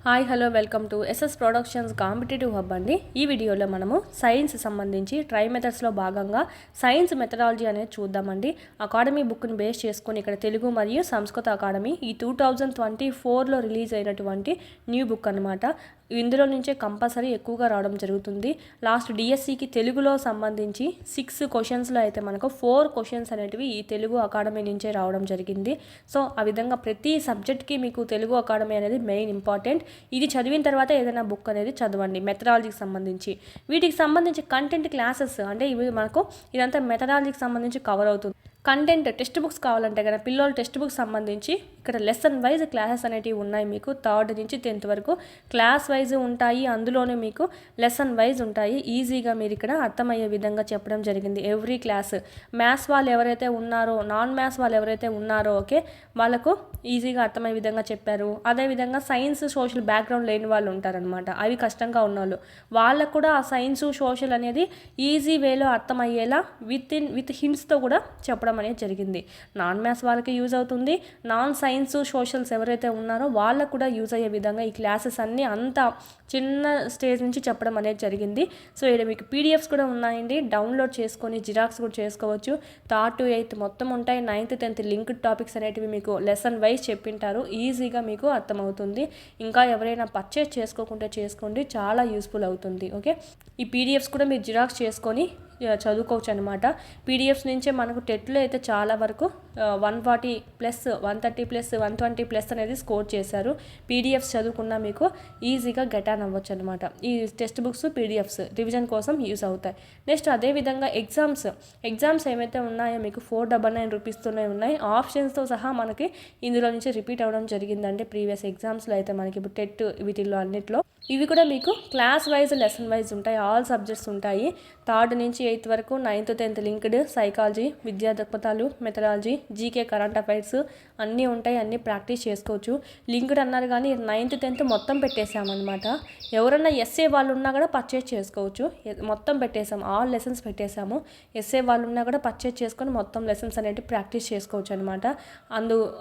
Hi hello welcome to SS productions competitive hub అండి. ఈ వీడియోలో మనము సైన్స్ సంబంధించి ట్రై మెథడ్స్లో భాగంగా సైన్స్ మెథడాలజీ అనేది చూద్దామండి. అకాడమీ బుక్ని బేస్ చేసుకొని ఇక్కడ తెలుగు మరియు సంస్కృత అకాడమీ ఈ 2024లో రిలీజ్ అయినటువంటి న్యూ బుక్ అనమాట. ఇందులో నుంచే కంపల్సరీ ఎక్కువగా రావడం జరుగుతుంది. లాస్ట్ డిఎస్సికి తెలుగులో సంబంధించి 6 క్వశ్చన్స్లో అయితే మనకు 4 క్వశ్చన్స్ అనేటివి ఈ తెలుగు అకాడమీ నుంచే రావడం జరిగింది. సో ఆ విధంగా ప్రతి సబ్జెక్ట్కి మీకు తెలుగు అకాడమీ అనేది మెయిన్ ఇంపార్టెంట్. ఇది చదివిన తర్వాత ఏదైనా బుక్ అనేది చదవండి మెథడాలజీకి సంబంధించి. వీటికి సంబంధించి కంటెంట్ క్లాసెస్ అంటే ఇవి మనకు ఇదంతా మెథడాలజీకి సంబంధించి కవర్ అవుతుంది. కంటెంట్ టెక్స్ట్ బుక్స్ కావాలంటే కదా పిల్లలు టెక్స్ట్ బుక్స్ సంబంధించి ఇక్కడ లెసన్ వైజ్ క్లాసెస్ అనేటివి ఉన్నాయి. మీకు 3rd నుంచి 10th వరకు క్లాస్ వైజ్ ఉంటాయి. అందులోనే మీకు లెసన్ వైజ్ ఉంటాయి. ఈజీగా మీరు ఇక్కడ అర్థమయ్యే విధంగా చెప్పడం జరిగింది. ఎవ్రీ క్లాస్ మ్యాథ్స్ వాళ్ళు ఎవరైతే ఉన్నారో నాన్ మ్యాథ్స్ వాళ్ళు ఎవరైతే ఉన్నారో ఓకే వాళ్ళకు ఈజీగా అర్థమయ్యే విధంగా చెప్పారు. అదేవిధంగా సైన్స్ సోషల్ బ్యాక్గ్రౌండ్ లేని వాళ్ళు ఉంటారనమాట. అవి కష్టంగా ఉన్నవాళ్ళు వాళ్ళకు కూడా ఆ సైన్స్ సోషల్ అనేది ఈజీ వేలో అర్థమయ్యేలా విత్ హింట్స్తో కూడా చెప్పడం అనేది జరిగింది. నాన్ మ్యాథ్స్ వాళ్ళకి యూజ్ అవుతుంది. నాన్ సైన్స్ సోషల్స్ ఎవరైతే ఉన్నారో వాళ్ళకు కూడా యూజ్ అయ్యే విధంగా ఈ క్లాసెస్ అన్నీ అంత చిన్న స్టేజ్ నుంచి చెప్పడం అనేది జరిగింది. సో ఇక్కడ మీకు పీడిఎఫ్స్ కూడా ఉన్నాయండి. డౌన్లోడ్ చేసుకొని జిరాక్స్ కూడా చేసుకోవచ్చు. 3rd to 8th మొత్తం ఉంటాయి. 9th 10th లింక్డ్ టాపిక్స్ అనేటివి మీకు లెసన్ వైజ్ చెప్పింటారు. ఈజీగా మీకు అర్థమవుతుంది. ఇంకా ఎవరైనా పర్చేస్ చేసుకోకుంటే చేసుకోండి, చాలా యూస్ఫుల్ అవుతుంది. ఓకే ఈ పీడిఎఫ్స్ కూడా మీరు జిరాక్స్ చేసుకొని చదువుకోవచ్చు అనమాట. పీడిఎఫ్స్ నుంచే మనకు టెట్లో అయితే చాలా వరకు 140+, 130+, 120+ అనేది స్కోర్ చేశారు. పీడిఎఫ్స్ చదువుకున్నా మీకు ఈజీగా గెట్ ఆన్ అవ్వచ్చు అనమాట. ఈ టెక్స్ట్ బుక్స్ పీడిఎఫ్స్ రివిజన్ కోసం యూస్ అవుతాయి. నెక్స్ట్ అదేవిధంగా ఎగ్జామ్స్ ఏవైతే ఉన్నాయో మీకు 499 రూపీస్తోనే ఉన్నాయి. ఆప్షన్స్తో సహా మనకి ఇందులో నుంచి రిపీట్ అవ్వడం జరిగిందంటే ప్రీవియస్ ఎగ్జామ్స్లో అయితే మనకి ఇప్పుడు టెట్ వీటిల్లో అన్నిట్లో ఇవి కూడా మీకు క్లాస్ వైజ్ లెసన్ వైజ్ ఉంటాయి. ఆల్ సబ్జెక్ట్స్ ఉంటాయి. 3rd నుంచి 8th వరకు 9th 10th లింక్డ్ సైకాలజీ, విద్యా దృక్పథాలు, మెథడాలజీ, జీకే, కరెంట్ అఫైర్స్ అన్నీ ఉంటాయి. అన్నీ ప్రాక్టీస్ చేసుకోవచ్చు. లింక్డ్ అన్నారు కానీ 9th 10th మొత్తం పెట్టేశామన్నమాట. ఎవరన్నా ఎస్ఏ వాళ్ళు ఉన్నా కూడా పర్చేస్ చేసుకోవచ్చు. మొత్తం పెట్టేసాం, ఆల్ లెసన్స్ పెట్టేశాము. ఎస్ఏ వాళ్ళు ఉన్నా కూడా పర్చేస్ చేసుకొని మొత్తం లెసన్స్ అనేవి ప్రాక్టీస్ చేసుకోవచ్చు అనమాట.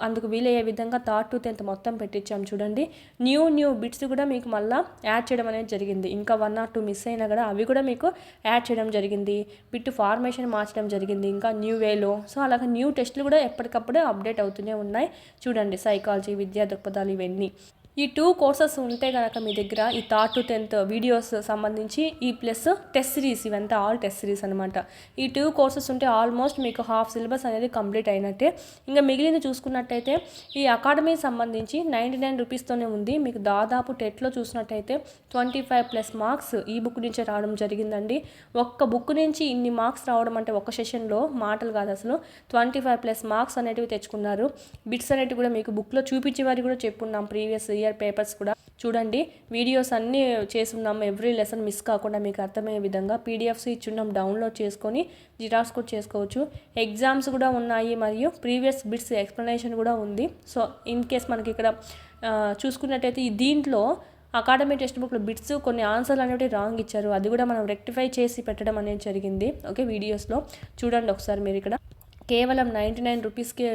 అందుకు వీలయ్యే విధంగా 3rd to 10th మొత్తం పెట్టించాం చూడండి. న్యూ బిట్స్ కూడా మీకు మళ్ళీ యాడ్ చేయడం అనేది జరిగింది. ఇంకా 1 or 2 మిస్ అయినా కూడా అవి కూడా మీకు యాడ్ చేయడం జరిగింది. బిట్ ఫార్మేషన్ మార్చడం జరిగింది ఇంకా న్యూ వేలో. సో అలాగే న్యూ టెస్టులు కూడా ఎప్పటికప్పుడు అప్డేట్ అవుతూనే ఉన్నాయి చూడండి. సైకాలజీ, విద్యా దృక్పథాలు ఇవన్నీ ఈ 2 కోర్సెస్ ఉంటే కనుక మీ దగ్గర ఈ 3rd to 10th వీడియోస్ సంబంధించి ఈ ప్లస్ టెస్ట్ సిరీస్ ఇవంతా ఆల్ టెస్ట్ సిరీస్ అనమాట. ఈ 2 కోర్సెస్ ఉంటే ఆల్మోస్ట్ మీకు హాఫ్ సిలబస్ అనేది కంప్లీట్ అయినట్టే. ఇంకా మిగిలింది చూసుకున్నట్టయితే ఈ అకాడమీ సంబంధించి 99 రూపీస్తోనే ఉంది. మీకు దాదాపు టెట్లో చూసినట్టయితే 25+ మార్క్స్ ఈ బుక్ నుంచే రావడం జరిగిందండి. ఒక్క బుక్ నుంచి ఇన్ని మార్క్స్ రావడం అంటే ఒక సెషన్లో మాటలు కాదు అసలు. 25+ మార్క్స్ అనేటివి తెచ్చుకున్నారు. బిట్స్ అనేటివి కూడా మీకు బుక్లో చూపించే వారి కూడా చెప్పున్నాం. ప్రీవియస్ ఇయర్ పేపర్స్ కూడా చూడండి. వీడియోస్ అన్నీ చేసున్నాం. ఎవ్రీ లెసన్ మిస్ కాకుండా మీకు అర్థమయ్యే విధంగా పీడిఎఫ్స్ ఇచ్చున్నాం. డౌన్లోడ్ చేసుకొని జిరాక్స్ కూడా చేసుకోవచ్చు. ఎగ్జామ్స్ కూడా ఉన్నాయి మరియు ప్రీవియస్ బిట్స్ ఎక్స్ప్లెనేషన్ కూడా ఉంది. సో ఇన్ కేస్ మనకి ఇక్కడ చూసుకున్నట్టయితే దీంట్లో అకాడమీ టెక్స్ట్ బుక్లో బిట్స్ కొన్ని ఆన్సర్లు అనేవి రాంగ్ ఇచ్చారు. అది కూడా మనం రెక్టిఫై చేసి పెట్టడం అనేది జరిగింది. ఓకే వీడియోస్లో చూడండి ఒకసారి. మీరు ఇక్కడ కేవలం 99 రూపీస్కే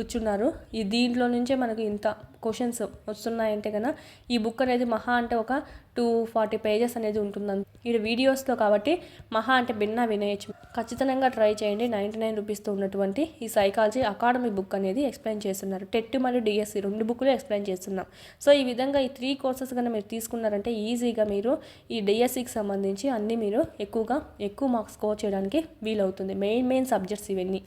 ఇచ్చున్నారు. దీంట్లో నుంచే మనకు ఇంత క్వశ్చన్స్ వస్తున్నాయంటే కన్నా ఈ బుక్ అనేది మహా అంటే ఒక 240 పేజెస్ అనేది ఉంటుంది. ఇది వీడియోస్తో కాబట్టి మహా అంటే భిన్న వినేయచ్చు. ఖచ్చితంగా ట్రై చేయండి. 99 రూపీస్తో ఉన్నటువంటి ఈ సైకాలజీ అకాడమీ బుక్ అనేది ఎక్స్ప్లెయిన్ చేస్తున్నారు. టెట్ మరియు డిఎస్సి 2 బుక్లు ఎక్స్ప్లెయిన్ చేస్తున్నాం. సో ఈ విధంగా ఈ 3 కోర్సెస్ కన్నా మీరు తీసుకున్నారంటే ఈజీగా మీరు ఈ డిఎస్సికి సంబంధించి అన్నీ మీరు ఎక్కువ మార్క్స్ స్కోర్ చేయడానికి వీలవుతుంది. మెయిన్ సబ్జెక్ట్స్ ఇవన్నీ.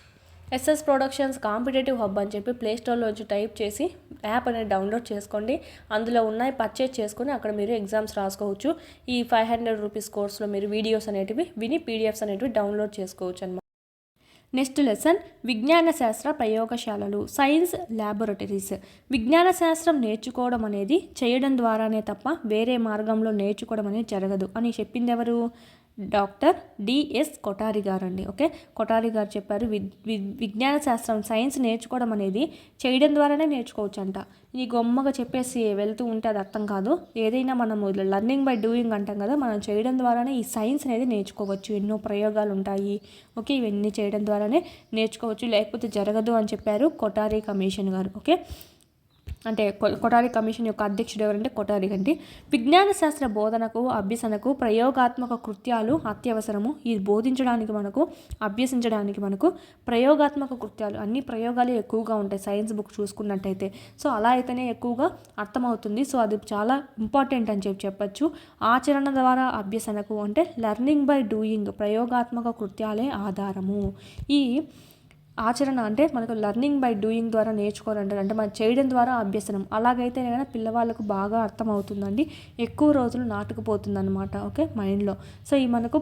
ఎస్ఎస్ ప్రొడక్షన్స్ కాంపిటేటివ్ హబ్ అని చెప్పి ప్లేస్టోర్లోంచి టైప్ చేసి యాప్ అనేది డౌన్లోడ్ చేసుకోండి. అందులో ఉన్నాయి పర్చేజ్ చేసుకొని అక్కడ మీరు ఎగ్జామ్స్ రాసుకోవచ్చు. ఈ 500 రూపీస్ కోర్సులో మీరు వీడియోస్ అనేటివి విని పీడిఎఫ్స్ అనేటివి డౌన్లోడ్ చేసుకోవచ్చు అన్నమాట. నెక్స్ట్ లెసన్ విజ్ఞాన శాస్త్ర ప్రయోగశాలలు, సైన్స్ ల్యాబొరేటరీస్. విజ్ఞాన శాస్త్రం నేర్చుకోవడం అనేది చేయడం ద్వారానే తప్ప వేరే మార్గంలో నేర్చుకోవడం అనేది జరగదు అని చెప్పింది ఎవరు? డాక్టర్ డిఎస్ కొఠారి గారు అండి. ఓకే కొఠారి గారు చెప్పారు విజ్ఞాన శాస్త్రం సైన్స్ నేర్చుకోవడం అనేది చేయడం ద్వారానే నేర్చుకోవచ్చు అంట. ఈ గొమ్మగా చెప్పేసి వెళ్తూ ఉంటే అది అర్థం కాదు. ఏదైనా మనము లర్నింగ్ బై డూయింగ్ అంటాం కదా, మనం చేయడం ద్వారానే ఈ సైన్స్ అనేది నేర్చుకోవచ్చు. ఎన్నో ప్రయోగాలు ఉంటాయి. ఓకే ఇవన్నీ చేయడం ద్వారానే నేర్చుకోవచ్చు, లేకపోతే జరగదు అని చెప్పారు కొఠారి కమిషన్ గారు. ఓకే అంటే కొఠారి కమిషన్ యొక్క అధ్యక్షుడు ఎవరంటే కొఠారి అండి. విజ్ఞాన శాస్త్ర బోధనకు అభ్యసనకు ప్రయోగాత్మక కృత్యాలు అత్యవసరము. ఇది బోధించడానికి మనకు అభ్యసించడానికి మనకు ప్రయోగాత్మక కృత్యాలు అన్ని ప్రయోగాలు ఎక్కువగా ఉంటాయి సైన్స్ బుక్ చూసుకున్నట్టయితే. సో అలా అయితేనే ఎక్కువగా అర్థమవుతుంది. సో అది చాలా ఇంపార్టెంట్ అని చెప్పచ్చు. ఆచరణ ద్వారా అభ్యసనకు అంటే లెర్నింగ్ బై డూయింగ్ ప్రయోగాత్మక కృత్యాలే ఆధారము. ఈ ఆచరణ అంటే మనకు లెర్నింగ్ బై డూయింగ్ ద్వారా నేర్చుకోవాలంటారు. అంటే మనం చేయడం ద్వారా అభ్యసనం. అలాగైతే కానీ పిల్లవాళ్ళకు బాగా అర్థమవుతుందండి. ఎక్కువ రోజులు నాటుకుపోతుంది అనమాట. ఓకే, మైండ్లో. సో ఈ మనకు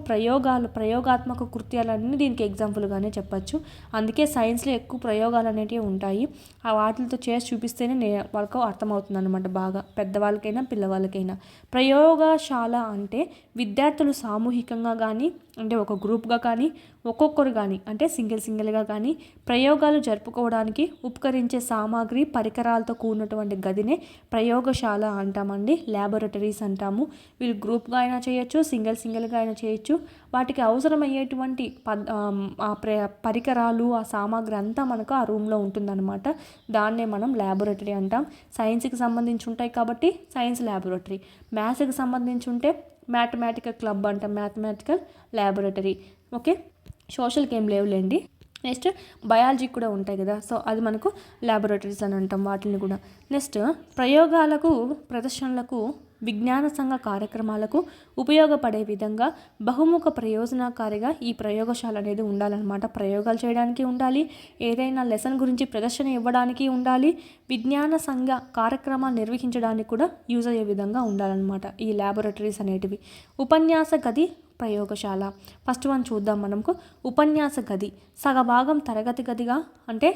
ప్రయోగాత్మక కృత్యాలన్నీ దీనికి ఎగ్జాంపుల్గానే చెప్పచ్చు. అందుకే సైన్స్లో ఎక్కువ ప్రయోగాలు అనేటివి ఉంటాయి. ఆ వాటితో చేసి చూపిస్తేనే వాళ్ళకు అర్థమవుతుంది అనమాట బాగా, పెద్దవాళ్ళకైనా పిల్లవాళ్ళకైనా. ప్రయోగశాల అంటే విద్యార్థులు సామూహికంగా కానీ అంటే ఒక గ్రూప్గా కానీ ఒక్కొక్కరు కానీ అంటే సింగిల్గా కానీ ప్రయోగాలు జరుపుకోవడానికి ఉపకరించే సామాగ్రి పరికరాలతో కూడినటువంటి గదినే ప్రయోగశాల అంటామండి. ల్యాబొరేటరీస్ అంటాము. వీళ్ళు గ్రూప్గా అయినా చేయొచ్చు, సింగిల్గా అయినా చేయొచ్చు. వాటికి అవసరమయ్యేటువంటి పరికరాలు ఆ సామాగ్రి అంతా మనకు ఆ రూమ్లో ఉంటుందన్నమాట. దాన్నే మనం ల్యాబొరేటరీ అంటాం. సైన్స్కి సంబంధించి ఉంటాయి కాబట్టి సైన్స్ ల్యాబొరేటరీ. మ్యాథ్స్కి సంబంధించి ఉంటే మ్యాథమెటికల్ క్లబ్ అంటాం, మ్యాథమెటికల్ ల్యాబొరేటరీ. ఓకే, సోషల్కి ఏం లేవులేండి. నెక్స్ట్ బయాలజీ కూడా ఉంటాయి కదా, సో అది మనకు ల్యాబొరేటరీస్ అని అంటాం వాటిని కూడా. నెక్స్ట్ ప్రయోగాలకు ప్రదర్శనలకు విజ్ఞాన సంఘ కార్యక్రమాలకు ఉపయోగపడే విధంగా బహుముఖ ప్రయోజనకారిగా ఈ ప్రయోగశాల అనేది ఉండాలన్నమాట. ప్రయోగాలు చేయడానికి ఉండాలి, ఏదైనా లెసన్ గురించి ప్రదర్శన ఇవ్వడానికి ఉండాలి, విజ్ఞాన సంఘ కార్యక్రమాలు నిర్వహించడానికి కూడా యూజ్ అయ్యే విధంగా ఉండాలన్నమాట ఈ ల్యాబొరేటరీస్ అనేటివి. ఉపన్యాస గది ప్రయోగశాల ఫస్ట్ వన్ చూద్దాం. మనకు ఉపన్యాస గది సగభాగం తరగతి గదిగా అంటే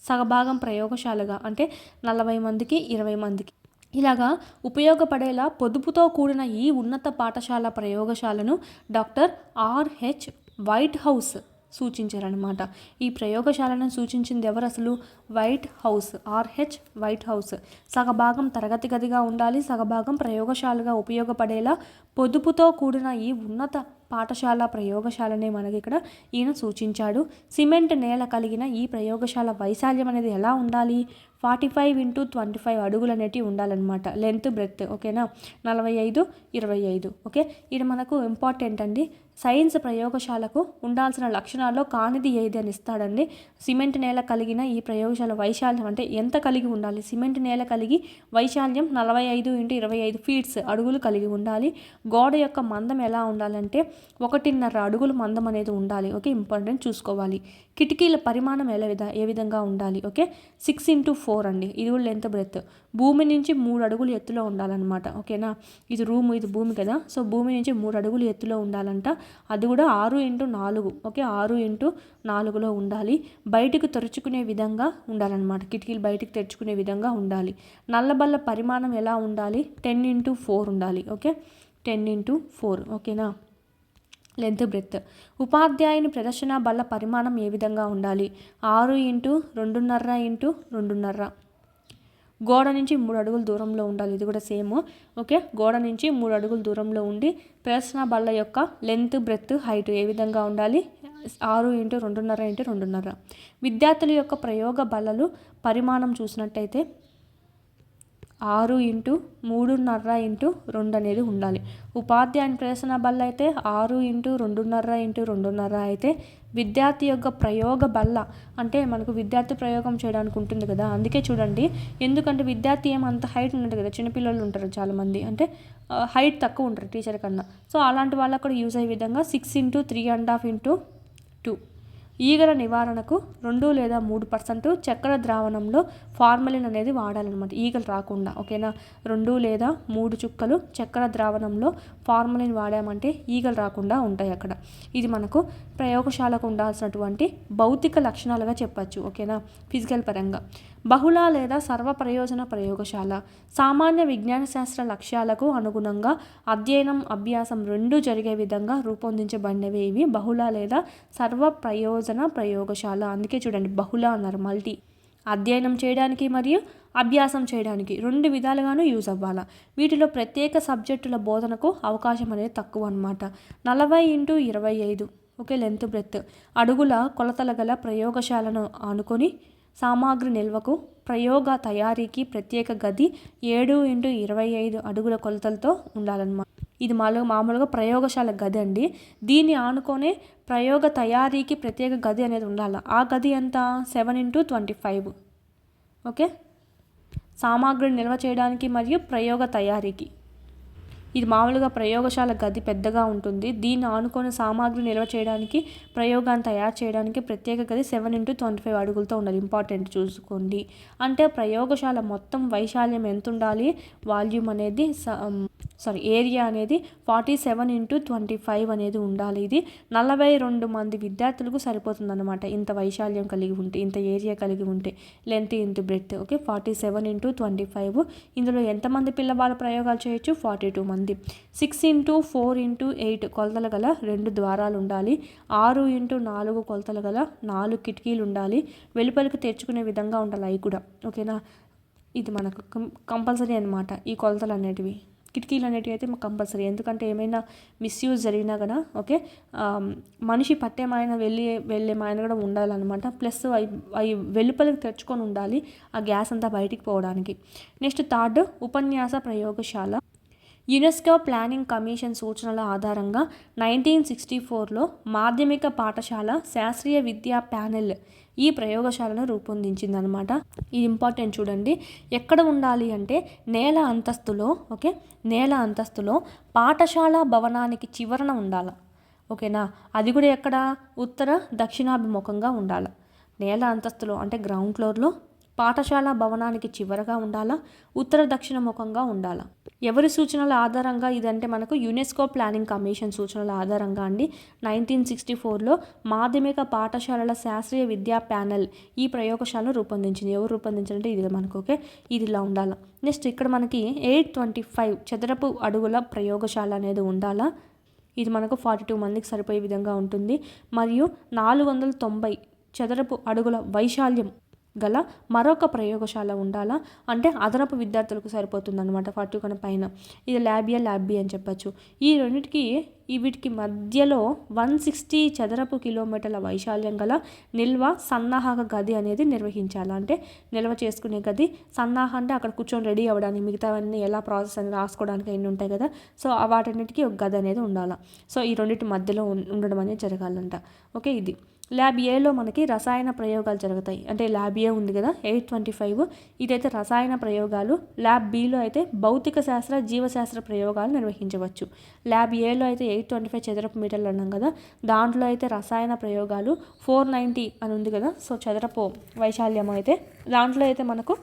సగభాగం ప్రయోగశాలగా అంటే 40 మందికి 20 మందికి ఇలాగా ఉపయోగపడేలా పొదుపుతో కూడిన ఈ ఉన్నత పాఠశాల ప్రయోగశాలను డాక్టర్ ఆర్హెచ్ వైట్ హౌస్ సూచించారనమాట. ఈ ప్రయోగశాలను సూచించింది ఎవరు అసలు? White house, RH white house. సగభాగం తరగతి గదిగా ఉండాలి, సగభాగం ప్రయోగశాలగా ఉపయోగపడేలా పొదుపుతో కూడిన ఈ ఉన్నత పాఠశాల ప్రయోగశాలనే మనకి ఇక్కడ ఈయన సూచించాడు. సిమెంట్ నేల కలిగిన ఈ ప్రయోగశాల వైశాల్యం అనేది ఎలా ఉండాలి? 45x25 అడుగులు అనేటివి ఉండాలన్నమాట. Length breath. ఓకేనా, 45x25. ఓకే, ఇది మనకు ఇంపార్టెంట్ అండి. సైన్స్ ప్రయోగశాలకు ఉండాల్సిన లక్షణాల్లో కానిది ఏది అని ఇస్తాడండి. సిమెంట్ నేల కలిగిన ఈ ప్రయోగశాల వైశాల్యం అంటే ఎంత కలిగి ఉండాలి? సిమెంట్ నేల కలిగి వైశాల్యం 45x25 ఫీట్స్ అడుగులు కలిగి ఉండాలి. గోడ యొక్క మందం ఎలా ఉండాలంటే 1.5 అడుగులు మందం అనేది ఉండాలి. ఓకే, ఇంపార్టెంట్ చూసుకోవాలి. కిటికీల పరిమాణం ఏ విధంగా ఉండాలి? ఓకే, 6x4 అండి. ఇది కూడా లెంత్ బ్రెత్. భూమి నుంచి 3 అడుగులు ఎత్తులో ఉండాలన్నమాట. ఓకేనా, ఇది భూమి కదా, సో భూమి నుంచి 3 అడుగులు ఎత్తులో ఉండాలంట. అది కూడా 6x4. ఓకే, 6x4లో ఉండాలి. బయటకు తెరుచుకునే విధంగా ఉండాలన్నమాట. కిటికీలు బయటకు తెరుచుకునే విధంగా ఉండాలి. నల్లబల్ల పరిమాణం ఎలా ఉండాలి? 10x4 ఉండాలి. Okay, 10x4. ఓకేనా, లెంత్ బ్రెత్. ఉపాధ్యాయుని ప్రదర్శన బల్ల పరిమాణం ఏ విధంగా ఉండాలి? 6x2.5x2.5. గోడ నుంచి 3 అడుగుల దూరంలో ఉండాలి. ఇది కూడా సేమ్. ఓకే, గోడ నుంచి 3 అడుగుల దూరంలో ఉండి ప్రదర్శన బల్ల యొక్క లెంత్ బ్రెత్ హైట్ ఏ విధంగా ఉండాలి? 6x2.5x2.5. విద్యార్థుల యొక్క ప్రయోగ బల్లలు పరిమాణం చూసినట్టయితే 6x3.5x2 అనేది ఉండాలి. ఉపాధ్యాయుని ప్రదర్శన బల్ల అయితే 6x2.5x2.5 అయితే విద్యార్థి యొక్క ప్రయోగ బల్ల అంటే మనకు విద్యార్థి ప్రయోగం చేయడానికి ఉంటుంది కదా, అందుకే చూడండి. ఎందుకంటే విద్యార్థి ఏమంత హైట్ ఉండదు కదా, చిన్నపిల్లలు ఉంటారు చాలామంది, అంటే హైట్ తక్కువ ఉంటారు టీచర్ కన్నా. సో అలాంటి వాళ్ళకు కూడా యూజ్ అయ్యే విధంగా 6x3.5x2. ఈగల నివారణకు 2 లేదా 3% చక్కెర ద్రావణంలో ఫార్మలిన్ అనేది వాడాలన్నమాట, ఈగలు రాకుండా. ఓకేనా, 2 లేదా 3 చుక్కలు చక్కెర ద్రావణంలో ఫార్మలిన్ వాడామంటే ఈగలు రాకుండా ఉంటాయి అక్కడ. ఇది మనకు ప్రయోగశాలకు ఉండాల్సినటువంటి భౌతిక లక్షణాలుగా చెప్పచ్చు. ఓకేనా, ఫిజికల్ పరంగా. బహుళ లేదా సర్వ ప్రయోజన ప్రయోగశాల సామాన్య విజ్ఞాన శాస్త్ర లక్ష్యాలకు అనుగుణంగా అధ్యయనం అభ్యాసం రెండూ జరిగే విధంగా రూపొందించబడినవి ఇవి బహుళ లేదా సర్వ ప్రయోజన ప్రయోగశాల. అందుకే చూడండి బహుళ అన్నారు, మల్టీ. అధ్యయనం చేయడానికి మరియు అభ్యాసం చేయడానికి 2 విధాలుగాను యూజ్ అవ్వాలి. వీటిలో ప్రత్యేక సబ్జెక్టుల బోధనకు అవకాశం అనేది తక్కువ అన్నమాట. 40x25. Okay, length breath. అడుగుల కొలతల గల ప్రయోగశాలను ఆనుకొని సామాగ్రి నిల్వకు ప్రయోగ తయారీకి ప్రత్యేక గది 7x25 అడుగుల కొలతలతో ఉండాలన్నమాట. ఇది మామూలుగా ప్రయోగశాల గది అండి. దీన్ని ఆనుకొనే ప్రయోగ తయారీకి ప్రత్యేక గది అనేది ఉండాలి. ఆ గది ఎంత 7x25. ఓకే, సామాగ్రిని నిల్వ చేయడానికి మరియు ప్రయోగ తయారీకి. ఇది మామూలుగా ప్రయోగశాల గది పెద్దగా ఉంటుంది. దీన్ని ఆనుకొని సామాగ్రి నిల్వ చేయడానికి ప్రయోగాన్ని తయారు చేయడానికి ప్రత్యేక గది 7x25 అడుగులతో ఉండాలి. ఇంపార్టెంట్ చూసుకోండి. అంటే ప్రయోగశాల మొత్తం వైశాల్యం ఎంత ఉండాలి, వాల్యూమ్ అనేది ఏరియా అనేది 47x25 అనేది ఉండాలి. ఇది 42 మంది విద్యార్థులకు సరిపోతుంది అనమాట. ఇంత వైశాల్యం కలిగి ఉంటే, ఇంత ఏరియా కలిగి ఉంటే, length into breadth. Okay, 47x25. ఇందులో ఎంతమంది పిల్లవాళ్ళ ప్రయోగాలు చేయొచ్చు? 42 మంది. 6x4x8 కొలతలు గల 2 ద్వారాలు ఉండాలి. 6x4 కొలతలు గల 4 కిటికీలు ఉండాలి. వెలుపలికి తెరుచుకునే విధంగా ఉండాలి అవి కూడా. ఓకేనా, ఇది మనకు కంపల్సరీ అనమాట. ఈ కొలతలు అనేటివి, కిటికీలు అనేటివి అయితే కంపల్సరీ. ఎందుకంటే ఏమైనా మిస్యూజ్ జరిగినా కదా, ఓకే, మనిషి పట్టేమాయన వెళ్ళేమాయన కూడా ఉండాలన్నమాట. ప్లస్ అవి వెలుపలికి తెచ్చుకొని ఉండాలి, ఆ గ్యాస్ అంతా బయటికి పోవడానికి. నెక్స్ట్ థర్డ్, ఉపన్యాస ప్రయోగశాల. యునెస్కో ప్లానింగ్ కమిషన్ సూచనల ఆధారంగా 1964లో మాధ్యమిక పాఠశాల శాస్త్రీయ విద్యా ప్యానెల్ ఈ ప్రయోగశాలను రూపొందించిందనమాట. ఇది ఇంపార్టెంట్ చూడండి. ఎక్కడ ఉండాలి అంటే నేల అంతస్తులో. ఓకే, నేల అంతస్తులో పాఠశాల భవనానికి చివరన ఉండాలి. ఓకేనా, అది కూడా ఎక్కడ? ఉత్తర దక్షిణాభిముఖంగా ఉండాలి. నేల అంతస్తులో అంటే గ్రౌండ్ ఫ్లోర్లో, పాఠశాల భవనానికి చివరగా ఉండాలా, ఉత్తర దక్షిణ ముఖంగా ఉండాలా. ఎవరి సూచనల ఆధారంగా ఇదంటే మనకు యునెస్కో ప్లానింగ్ కమిషన్ సూచనల ఆధారంగా అండి 1964లో మాధ్యమిక పాఠశాలల శాస్త్రీయ విద్యా ప్యానెల్ ఈ ప్రయోగశాలను రూపొందించింది. ఎవరు రూపొందించారంటే ఇది మనకు. ఓకే, ఇది ఇలా ఉండాలి. నెక్స్ట్ ఇక్కడ మనకి 825 చదరపు అడుగుల ప్రయోగశాల అనేది ఉండాలా. ఇది మనకు 42 మందికి సరిపోయే విధంగా ఉంటుంది. మరియు 490 చదరపు అడుగుల వైశాల్యం గల మరొక ప్రయోగశాల ఉండాలా. అంటే అదనపు విద్యార్థులకు సరిపోతుంది అనమాట 40 కన్నా పైన. ఇది ల్యాబ్ బి అని చెప్పచ్చు. ఈ రెండింటికి వీటికి మధ్యలో 160 చదరపు కిలోమీటర్ల వైశాల్యం గల నిల్వ సన్నాహక గది అనేది నిర్వహించాలి. అంటే నిల్వ చేసుకునే గది. సన్నాహ అంటే అక్కడ కూర్చొని రెడీ అవ్వడానికి, మిగతావన్నీ ఎలా ప్రాసెస్ అని రాసుకోవడానికి అన్నీ ఉంటాయి కదా. సో వాటన్నిటికీ ఒక గది అనేది ఉండాలి. సో ఈ రెండింటి మధ్యలో ఉండడం అనేది జరగాలంట. ఓకే, ఇది ల్యాబ్ ఏలో మనకి రసాయన ప్రయోగాలు జరుగుతాయి. అంటే ల్యాబ్ ఏ ఉంది కదా 825, ఇదైతే రసాయన ప్రయోగాలు. ల్యాబ్ బిలో అయితే భౌతిక శాస్త్ర జీవశాస్త్ర ప్రయోగాలు నిర్వహించవచ్చు. ల్యాబ్ ఏలో అయితే 825 చదరపు మీటర్లు అన్నాం కదా, దాంట్లో అయితే రసాయన ప్రయోగాలు 490 అని ఉంది కదా. సో చదరపు వైశాల్యం అయితే దాంట్లో అయితే మనకు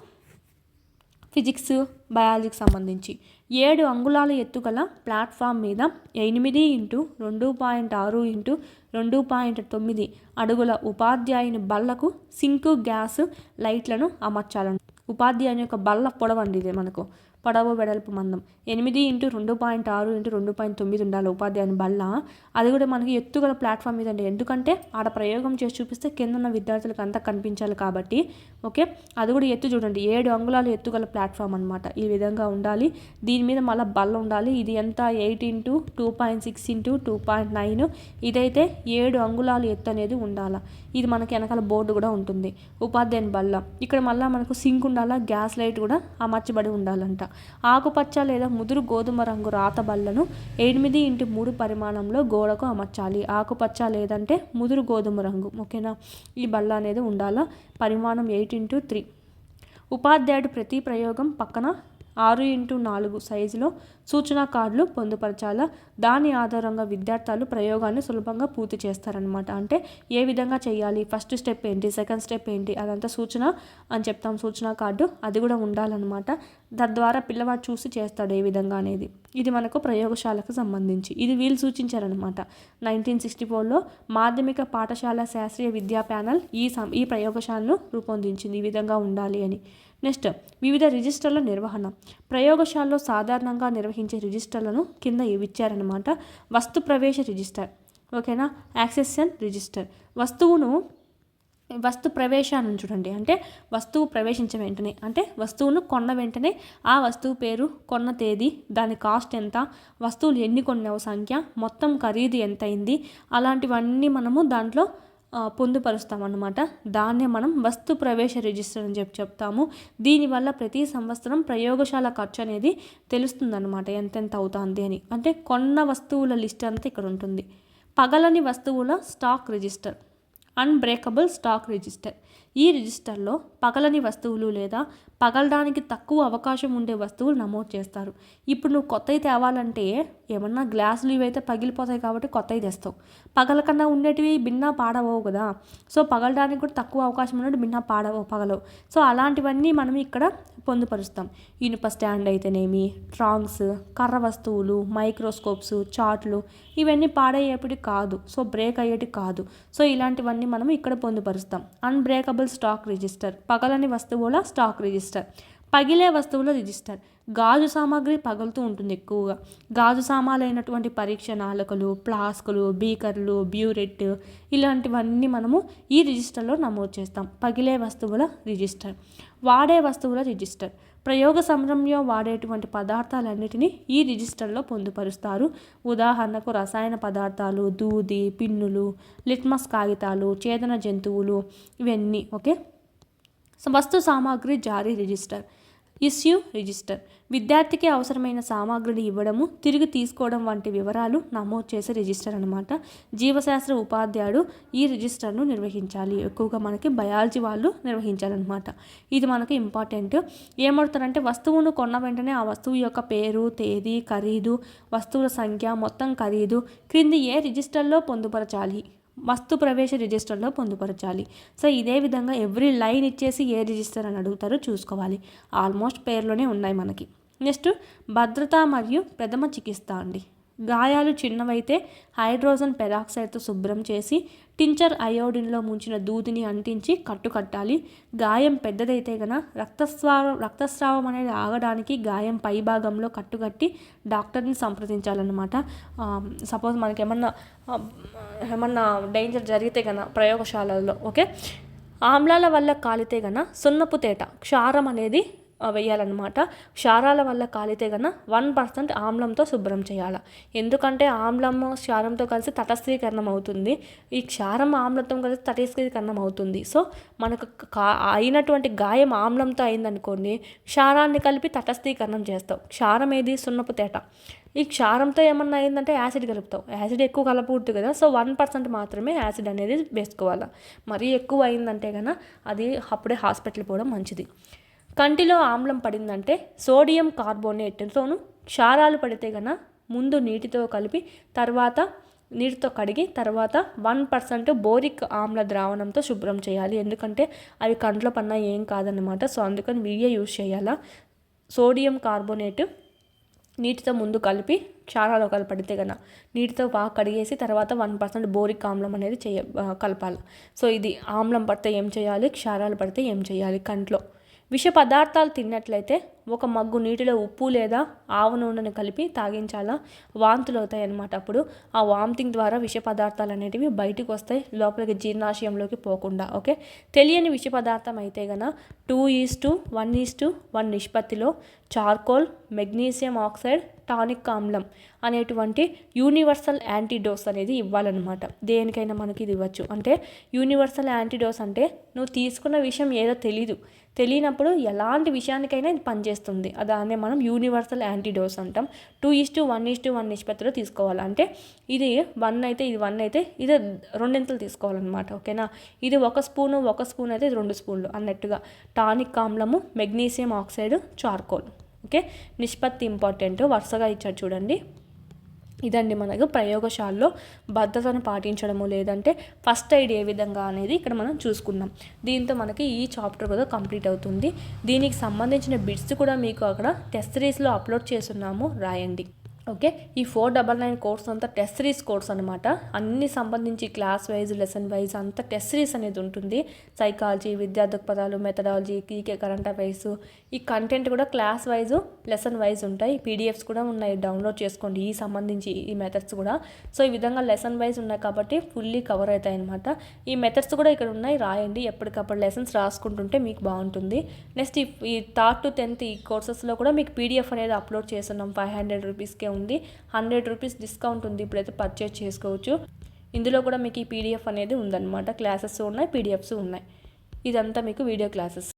ఫిజిక్స్ బయాలజీకి సంబంధించి 7 అంగుళాల ఎత్తుగల ప్లాట్ఫామ్ మీద 8x6x2.9 అడుగుల ఉపాధ్యాయుని బల్లకు సింకు గ్యాస్ లైట్లను అమర్చాలను. ఉపాధ్యాయుని యొక్క బల్ల పొడవండి ఇది మనకు. పొడవు వెడల్పు మందం 8x6x2.9 ఉండాలి ఉపాధ్యాయుని బల్ల. అది కూడా మనకి ఎత్తుగల ప్లాట్ఫామ్ మీద అండి. ఎందుకంటే ఆడ ప్రయోగం చేసి చూపిస్తే కింద ఉన్న విద్యార్థులకు అంతా కనిపించాలి కాబట్టి. ఓకే, అది కూడా ఎత్తు చూడండి 7 అంగుళాలు ఎత్తుగల ప్లాట్ఫామ్ అనమాట. ఈ విధంగా ఉండాలి. దీని మీద మళ్ళీ బల్ల ఉండాలి. ఇది ఎంత 8x2.6x2.9. ఇదైతే 7 అంగుళాలు ఎత్తు అనేది ఉండాలి. ఇది మనకి వెనకాల బోర్డు కూడా ఉంటుంది. ఉపాధ్యాయుని బల్ల. ఇక్కడ మళ్ళీ మనకు సింక్ ఉండాలా, గ్యాస్ లైట్ కూడా అమర్చబడి ఉండాలంట. ఆకుపచ్చ లేదా ముదురు గోధుమ రంగు రాత బల్లను 8x3 పరిమాణంలో గోడకు అమర్చాలి. ఆకుపచ్చ లేదంటే ముదురు గోధుమ రంగు. ఓకేనా, ఈ బల్ల అనేది ఉండాలా. పరిమాణం 8x3. ఉపాధ్యాయుడు ప్రతి ప్రయోగం పక్కన 6x4 సైజులో సూచనా కార్డులు పొందుపరచాలా. దాని ఆధారంగా విద్యార్థులు ప్రయోగాన్ని సులభంగా పూర్తి చేస్తారనమాట. అంటే ఏ విధంగా చేయాలి, ఫస్ట్ స్టెప్ ఏంటి, సెకండ్ స్టెప్ ఏంటి, అదంతా సూచన అని చెప్తాం. సూచనా కార్డు అది కూడా ఉండాలన్నమాట. తద్వారా పిల్లవాడు చూసి చేస్తాడు ఏ విధంగా అనేది. ఇది మనకు ప్రయోగశాలకు సంబంధించి ఇది వీళ్ళు సూచించారనమాట. 1964లో మాధ్యమిక పాఠశాల శాస్త్రీయ విద్యా ప్యానెల్ ఈ ప్రయోగశాలను రూపొందించింది. ఈ విధంగా ఉండాలి అని. నెక్స్ట్, వివిధ రిజిస్టర్ల నిర్వహణ. ప్రయోగశాలలో సాధారణంగా నిర్వహించే రిజిస్టర్లను కింద ఇచ్చారనమాట. వస్తు ప్రవేశ రిజిస్టర్. ఓకేనా, యాక్సెషన్ రిజిస్టర్. వస్తు ప్రవేశాన్ని చూడండి. అంటే వస్తువు ప్రవేశించిన వెంటనే, అంటే వస్తువును కొన్న వెంటనే ఆ వస్తువు పేరు, కొన్న తేదీ, దాని కాస్ట్ ఎంత, వస్తువులు ఎన్ని కొన్నావు సంఖ్య, మొత్తం ఖరీదు ఎంత అయింది, అలాంటివన్నీ మనము దాంట్లో పొందుపరుస్తామన్నమాట. దాన్నే మనం వస్తు ప్రవేశ రిజిస్టర్ అని చెప్తాము. దీనివల్ల ప్రతి సంవత్సరం ప్రయోగశాల ఖర్చు అనేది తెలుస్తుందన్నమాట, ఎంతెంత అవుతుంది అని. అంటే కొన్న వస్తువుల లిస్ట్ అంతా ఇక్కడ ఉంటుంది. పగలని వస్తువుల stock register, unbreakable stock register. ఈ రిజిస్టర్లో పగలని వస్తువులు లేదా పగలడానికి తక్కువ అవకాశం ఉండే వస్తువులు నమోదు చేస్తారు. ఇప్పుడు నువ్వు కొత్తవి తేవాలంటే ఏమన్నా గ్లాసులు ఇవైతే పగిలిపోతాయి కాబట్టి కొత్తవి తెస్తావు. పగలకన్నా ఉండేటివి భిన్నా పాడవవు కదా. సో పగలడానికి కూడా తక్కువ అవకాశం ఉన్నట్టు భిన్నా పగలవు. సో అలాంటివన్నీ మనం ఇక్కడ పొందుపరుస్తాం. ఇనుప స్టాండ్ అయితేనేమి, ట్రాంక్స్, కర్ర వస్తువులు, మైక్రోస్కోప్స్, చార్ట్లు, ఇవన్నీ పాడయ్యేటివి కాదు. సో బ్రేక్ అయ్యేటి కాదు. సో ఇలాంటివన్నీ మనం ఇక్కడ పొందుపరుస్తాం. అన్బ్రేకబుల్ స్టాక్ రిజిస్టర్, పగలని వస్తువుల స్టాక్ రిజిస్టర్. పగిలే వస్తువుల రిజిస్టర్, గాజు సామాగ్రి పగులుతూ ఉంటుంది ఎక్కువగా. గాజు సామాన్లైనటువంటి పరీక్ష నాళికలు, ఫ్లాస్కులు, బీకర్లు, బ్యూరెట్, ఇలాంటివన్నీ మనము ఈ రిజిస్టర్లో నమోదు చేస్తాం. పగిలే వస్తువుల రిజిస్టర్. వాడే వస్తువుల రిజిస్టర్, ప్రయోగ సమయంలో వాడేటువంటి పదార్థాలన్నిటినీ ఈ రిజిస్టర్లో పొందుపరుస్తారు. ఉదాహరణకు రసాయన పదార్థాలు, దూది, పిన్నులు, లిట్మస్ కాగితాలు, చేదన జంతువులు, ఇవన్నీ. ఓకే. వస్తు సామాగ్రి జారీ రిజిస్టర్, ఇష్యూ రిజిస్టర్. విద్యార్థికి అవసరమైన సామాగ్రిని ఇవ్వడము, తిరిగి తీసుకోవడం వంటి వివరాలు నమోదు చేసే రిజిస్టర్ అనమాట. జీవశాస్త్ర ఉపాధ్యాయుడు ఈ రిజిస్టర్ను నిర్వహించాలి. ఎక్కువగా మనకి బయాలజీ వాళ్ళు నిర్వహించాలన్నమాట. ఇది మనకి ఇంపార్టెంట్. ఏమవుతారంటే వస్తువును కొన్న వెంటనే ఆ వస్తువు యొక్క పేరు, తేదీ, ఖరీదు, వస్తువుల సంఖ్య, మొత్తం ఖరీదు క్రింది ఏ రిజిస్టర్లో పొందుపరచాలి? వస్తు ప్రవేశ రిజిస్టర్లో పొందుపరచాలి. సో ఇదే విధంగా ఎవ్రీ లైన్ ఇచ్చేసి ఏ రిజిస్టర్ అని అడుగుతారో చూసుకోవాలి. ఆల్మోస్ట్ పేర్లోనే ఉన్నాయి మనకి. నెక్స్ట్ భద్రత మరియు ప్రథమ చికిత్స అండి. గాయాలు చిన్నవైతే హైడ్రోజన్ పెరాక్సైడ్తో శుభ్రం చేసి టించర్ అయోడిన్లో ముంచిన దూదిని అంటించి కట్టాలి. గాయం పెద్దదైతే కనుక రక్తస్రావం అనేది ఆగడానికి గాయం పై భాగంలో కట్టి డాక్టర్ని సంప్రదించాలన్నమాట. సపోజ్ మనకి ఏమన్నా డేంజర్ జరిగితే కనుక ప్రయోగశాలల్లో. ఓకే. ఆమ్లాల వల్ల కాలితే కనుక సున్నపు తేట, క్షారం అనేది వేయాలన్నమాట. క్షారాల వల్ల కాలితే కన్నా 1% ఆమ్లంతో శుభ్రం చేయాలి. ఎందుకంటే ఆమ్లము క్షారంతో కలిసి తటస్థీకరణం అవుతుంది. ఈ క్షారం ఆమ్లంతో కలిసి తటస్థీకరణం అవుతుంది. సో మనకు అయినటువంటి గాయం ఆమ్లంతో అయిందనుకోండి, క్షారాన్ని కలిపి తటస్థీకరణం చేస్తావు. క్షారం ఏది? సున్నపు తేట. ఈ క్షారంతో ఏమన్నా అయిందంటే యాసిడ్ కలుపుతావు. యాసిడ్ ఎక్కువ కలపకూడదు కదా. సో 1% మాత్రమే యాసిడ్ అనేది వేసుకోవాలి. మరీ ఎక్కువ అయిందంటే కన్నా అది అప్పుడే హాస్పిటల్ పోవడం మంచిది. కంటిలో ఆమ్లం పడిందంటే సోడియం కార్బోనేట్తోను, క్షారాలు పడితే కన్నా ముందు నీటితో కలిపి తర్వాత నీటితో కడిగి తర్వాత 1% బోరిక్ ఆమ్ల ద్రావణంతో శుభ్రం చేయాలి. ఎందుకంటే అవి కంట్లో పన్నా ఏం కాదన్నమాట. సో అందుకని వీడియో యూజ్ చేయాలా. సోడియం కార్బోనేట్ నీటితో ముందు కలిపి క్షారాలు పడితే కన్నా నీటితో బాగా కడిగేసి తర్వాత 1% బోరిక్ ఆమ్లం అనేది కలపాలి. సో ఇది ఆమ్లం పడితే ఏం చేయాలి, క్షారాలు పడితే ఏం చేయాలి. కంట్లో విష పదార్థాలు తిన్నట్లయితే ఒక మగ్గు నీటిలో ఉప్పు లేదా ఆవు నూనెను కలిపి తాగించాలా. వాంతులు అవుతాయి అన్నమాట. అప్పుడు ఆ వామిటింగ్ ద్వారా విష పదార్థాలు అనేటివి బయటకు వస్తాయి, లోపలికి జీర్ణాశయంలోకి పోకుండా. ఓకే. తెలియని విష పదార్థం అయితే కనుక 2:1:1 నిష్పత్తిలో చార్కోల్, మెగ్నీషియం ఆక్సైడ్, టానిక్ ఆమ్లం అనేటువంటి యూనివర్సల్ యాంటీడోస్ అనేది ఇవ్వాలన్నమాట. దేనికైనా మనకి ఇది ఇవ్వచ్చు. అంటే యూనివర్సల్ యాంటీడోస్ అంటే నువ్వు తీసుకున్న విషయం ఏదో తెలియనప్పుడు ఎలాంటి విషయానికైనా ఇది పనిచేస్తుంది. దాన్నే మనం యూనివర్సల్ యాంటీడోస్ అంటాం. 2:1:1 నిష్పత్తిలో తీసుకోవాలి. అంటే ఇది 1 అయితే ఇది 1 అయితే ఇది 2 తీసుకోవాలన్నమాట. ఓకేనా. ఇది 1 స్పూన్ అయితే ఇది 2 స్పూన్లు అన్నట్టుగా. టానిక్ ఆమ్లము, మెగ్నీషియం ఆక్సైడ్, చార్కోల్. ఓకే. నిష్పత్తి ఇంపార్టెంట్. వరుసగా ఇచ్చారు చూడండి. ఇదండి మనకు ప్రయోగశాలలో భద్రతను పాటించడము లేదంటే ఫస్ట్ ఎయిడ్ ఏ విధంగా అనేది ఇక్కడ మనం చూసుకున్నాం. దీంతో మనకి ఈ చాప్టర్ కూడా కంప్లీట్ అవుతుంది. దీనికి సంబంధించిన బిట్స్ కూడా మీకు అక్కడ టెస్ట్ సిరీస్లో అప్లోడ్ చేస్తున్నాము, రాయండి. ఓకే. ఈ 499 కోర్స్ అంతా టెస్ట్ సిరీస్ కోర్స్ అనమాట. అన్ని సంబంధించి క్లాస్ వైజ్, లెసన్ వైజ్ అంతా టెస్ట్ సిరీస్ అనేది ఉంటుంది. సైకాలజీ, విద్యా దృక్పథాలు, మెథడాలజీ, కీకే కరెంట్ అఫైర్స్, ఈ కంటెంట్ కూడా క్లాస్ వైజ్, లెసన్ వైజ్ ఉంటాయి. పీడిఎఫ్స్ కూడా ఉన్నాయి, డౌన్లోడ్ చేసుకోండి. ఈ సంబంధించి ఈ మెథడ్స్ కూడా. సో ఈ విధంగా లెసన్ వైజ్ ఉన్నాయి కాబట్టి ఫుల్లీ కవర్ అవుతాయి అనమాట. ఈ మెథడ్స్ కూడా ఇక్కడ ఉన్నాయి, రాయండి. ఎప్పటికప్పుడు లెసన్స్ రాసుకుంటుంటే మీకు బాగుంటుంది. నెక్స్ట్ ఈ 3rd to 10th ఈ కోర్సెస్లో కూడా మీకు పీడిఎఫ్ అనేది అప్లోడ్ చేస్తున్నాం. 500 రూపీస్కే ఉంది. 100 రూపీస్ డిస్కౌంట్ ఉంది. ఇప్పుడైతే పర్చేజ్ చేసుకోవచ్చు. ఇందులో కూడా మీకు ఈ పీడిఎఫ్ అనేది ఉందన్నమాట. క్లాసెస్ ఉన్నాయి, పీడిఎఫ్స్ ఉన్నాయి. ఇదంతా మీకు వీడియో క్లాసెస్.